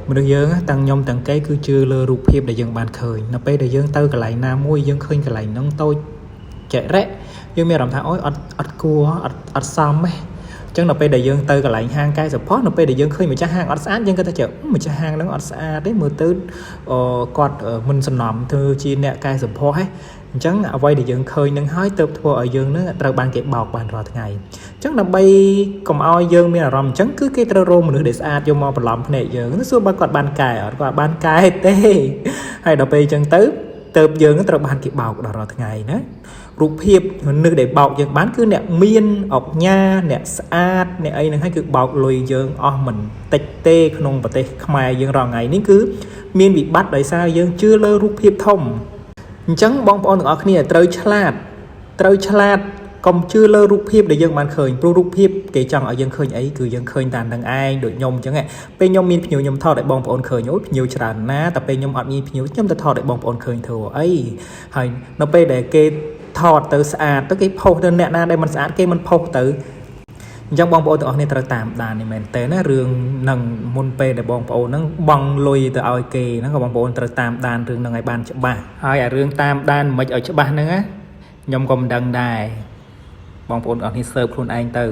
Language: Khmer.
មនុស្សយើងទាំងខ្ញុំទាំងគេគឺជឿលើរូបភាពដែលយើងបានឃើញនៅពេលដែលយើងទៅកន្លែងណាមួយយើងឃើញកន្លែងហ្នឹងតូចចែករ៉េយើងមានអារម្មណ៍ថាអូយអត់គួរអត់សមទេអញ្ចឹងនៅពេលដែលយើងទៅកន្លែងហាងកែសម្ផស្សនៅពេលដែលយើងឃើញម្ចាស់ហាងអត់ស្អាតយើងគិតថាចុះម្ចាស់ហាងហ្នឹងអត់ស្អាតទេមើលទៅគាត់មិនសំណំធ្វើជាអ្នកកែសម្ផស្សទេអញ្ចឹងអ្វីដែលយើងឃើញនឹងហើយទៅធ្វើឲ្យយើងនឹងត្រូវបានគេបោកបានរាល់ថ្ងៃអញ្ចឹងដើម្បីកុំឲ្យយើងមានអារម្មណ៍អញ្ចឹងគឺគេត្រូវរកមនុស្សដែលស្អាតយកមកបន្លំភ្នែកយើងសួរបើគាត់បានកែអត់គាត់បានកែទេហើយដល់ពេលអញ្ចឹងទៅយើងត្រូវបានគេបោកដល់រាល់ថ្ងៃណារូបភាពមនុស្សដែលបោកយើងបានគឺអ្នកមានអុកញ៉ាអ្នកស្អាតអ្នកអីហ្នឹងហើយគឺបោកលុយយើងអស់មិនតិចទេក្នុងប្រទេសខ្មែរយើងរាល់ថ្ងៃនេះគឺមានវិបត្តិដោយសារយើងជឿលើរូបភាពធំអញ្ចឹងបងប្អូនទាំងអស់គ្នាត្រូវឆ្លាតកុំជឿលើរូបភាពដែលយើងបានឃើញព្រោះរូបភាពគេចង់ឲ្យយើងឃើញអីគឺយើងឃើញតែនឹងឯងដូចខ្ញុំអញ្ចឹងពេលខ្ញុំមានភ្ញៀវខ្ញុំថតឲ្យបងប្អូនឃើញអូយភ្ញៀវច្រើនណាស់តែពេលខ្ញុំអត់មានភ្ញៀវខ្ញុំទៅថតឲ្យបងប្អូនឃើញធ្វើអីហើយនៅពេលដែលគេថតទៅស្អាតទៅគេផុសទៅអ្នកណាដែលមិនស្អាតគេមិនផុសទៅអញ្ចឹងបងប្អូនទាំងអស់គ្នាត្រូវតាមដាននេះមែនតើណារឿងនឹងមុនពេលដែលបងប្អូនហ្នឹងបង់លុយទៅឲ្យគេហ្នឹងក៏បងប្អូនត្រូវតាមដានរឿងហ្នឹងឲ្យបានច្បាស់ហើយអារឿងតាមដានមិនឲ្យច្បាស់ហ្នឹងណាខ្ញុំក៏មិនដឹងដែរបងប្អូនទាំងអស់គ្នាស៊ើបខ្លួនឯងទៅ